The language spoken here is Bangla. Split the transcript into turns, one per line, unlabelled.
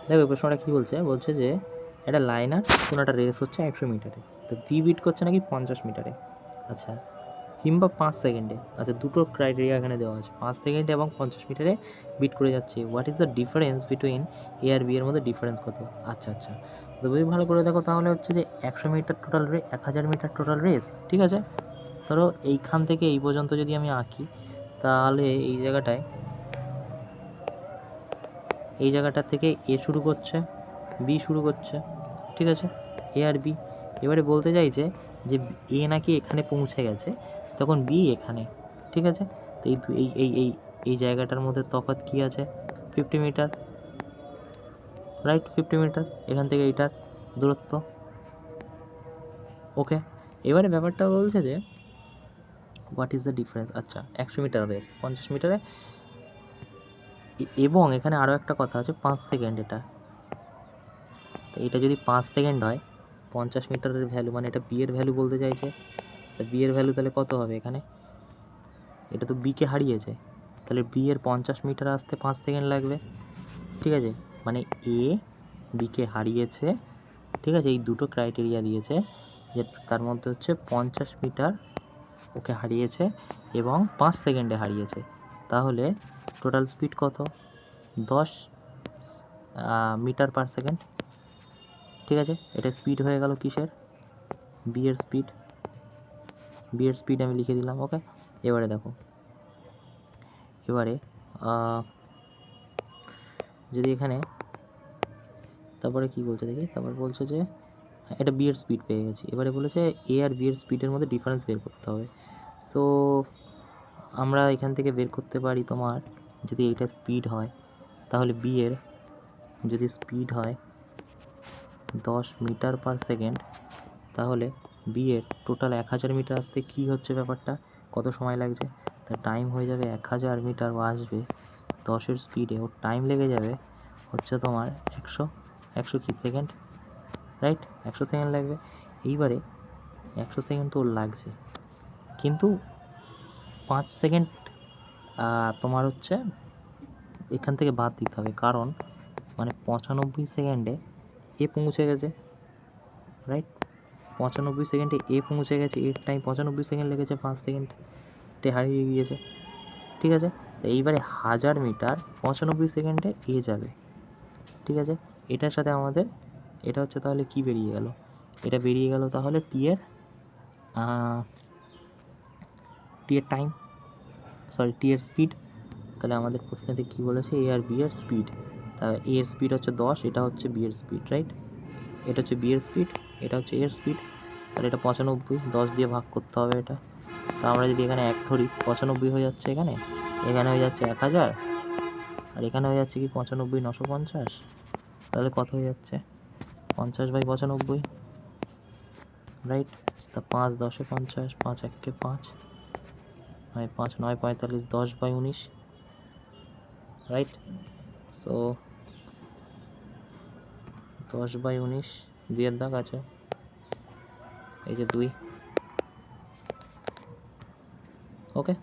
দেখো প্রশ্নটা কী বলছে, বলছে যে একটা লাইনার কোনো একটা রেস হচ্ছে 100 মিটারে, তো বি বিট করছে নাকি 50 মিটারে, আচ্ছা, কিংবা 5 সেকেন্ডে। আচ্ছা, দুটো ক্রাইটেরিয়া এখানে দেওয়া আছে, 5 সেকেন্ডে এবং 50 মিটারে বিট করে যাচ্ছে। What is the difference between A আর বি এর মধ্যে ডিফারেন্স কত? আচ্ছা আচ্ছা, তো তুমি ভালো করে দেখো তাহলে হচ্ছে যে 100 metre total 1000 metre total race, ঠিক আছে। ধরো এইখান থেকে এই পর্যন্ত যদি আমি আঁকি, তাহলে এই জায়গাটার থেকে এ শুরু করছে, বি শুরু করছে, ঠিক আছে, এ আর বি। এবারে বলতে চাইছে যে এ নাকি এখানে পৌঁছে গেছে, তখন বি এখানে, ঠিক আছে। তো এই জায়গাটার মধ্যে তফাৎ কী আছে? 50 মিটার, রাইট, 50 মিটার এখান থেকে এইটার দূরত্ব। ওকে, এবারে ব্যাপারটা বলছে যে হোয়াট ইজ দ্য ডিফারেন্স। আচ্ছা, 100 মিটার রেস 50 মিটারে, এবং এখানে আরও একটা কথা আছে 5 সেকেন্ড। এটা যদি 5 সেকেন্ড হয়, 50 মিটারের ভ্যালু মানে এটা বি এর ভ্যালু বলতে চাইছে। তা বি এর ভ্যালু তাহলে কত হবে এখানে? এটা তো বিকে হারিয়েছে, তাহলে বি এর 50 মিটার আসতে 5 সেকেন্ড লাগবে, ঠিক আছে। মানে এ বিকে হারিয়েছে, ঠিক আছে, এই দুটো ক্রাইটেরিয়া দিয়েছে, যে তার মধ্যে হচ্ছে 50 মিটার ওকে হারিয়েছে এবং 5 সেকেন্ডে হারিয়েছে। তাহলে টোটাল স্পিড কত? 10 মিটার পার সেকেন্ড, ঠিক আছে। এটা স্পিড হয়ে গেল কিসের? বি এর স্পিড আমি লিখে দিলাম। ওকে, এবারে দেখো, যদি এখানে তারপরে কি বলছে দেখি, তারপর বলছে যে এটা বি এর স্পিড পেয়ে গেছি। এবারে বলেছে এ আর বি এর স্পিডের মধ্যে ডিফারেন্স বের করতে হবে। সো আমরা এখান থেকে বের করতে পারি, তোমার যদি এইটা স্পিড হয়, তাহলে বি এর যদি স্পিড হয় 10 মিটার পার সেকেন্ড, তাহলে বি এর টোটাল 1000 মিটার আসতে কী হচ্ছে ব্যাপারটা, কত সময় লাগছে? তার টাইম হয়ে যাবে 1000 মিটার, ও আসবে 10-এর স্পিডে, ওর টাইম লেগে যাবে হচ্ছে তোমার 100 কি সেকেন্ড, রাইট, 100 সেকেন্ড লাগবে। এইবারে 100 সেকেন্ড তো ওর লাগছে, কিন্তু 5 সেকেন্ড তোমার হচ্ছে এখান থেকে বাদ দিতে হবে, কারণ মানে 95 সেকেন্ডে এ পৌঁছে গেছে, রাইট, 95 সেকেন্ডে এ পৌঁছে গেছে, এর টাইম 95 সেকেন্ড লেগেছে, 5 সেকেন্ডে হারিয়ে গিয়েছে, ঠিক আছে। তো এইবারে 1000 মিটার 95 সেকেন্ডে এ যাবে, ঠিক আছে। এটার সাথে আমাদের এটা হচ্ছে তাহলে কি বেরিয়ে গেল? এটা বেরিয়ে গেল তাহলে টি এর টাইম, সরি টি এর স্পিড। তাহলে আমাদের প্রশ্নতে কী বলেছে? এ আর বি এর স্পিড। তা এ এর স্পিড হচ্ছে 10, এটা হচ্ছে বি এর স্পিড, রাইট, এটা হচ্ছে বি এর স্পিড, এটা হচ্ছে এর স্পিড। তাহলে এটা 95, 10 দিয়ে ভাগ করতে হবে এটা। তা আমরা যদি এখানে 1 ধরি, 95 হয়ে যাচ্ছে এখানে, এখানে হয়ে যাচ্ছে 1000, আর এখানে হয়ে যাচ্ছে কি 95 950, তাহলে কত হয়ে যাচ্ছে? 50/95, রাইট। তা 5 10-এ 50, 5 1-কে 5, 5 9 45, 10/19, রাইট। সো 10/19, 2-এর দাগ আছে, এই যে 2, ওকে।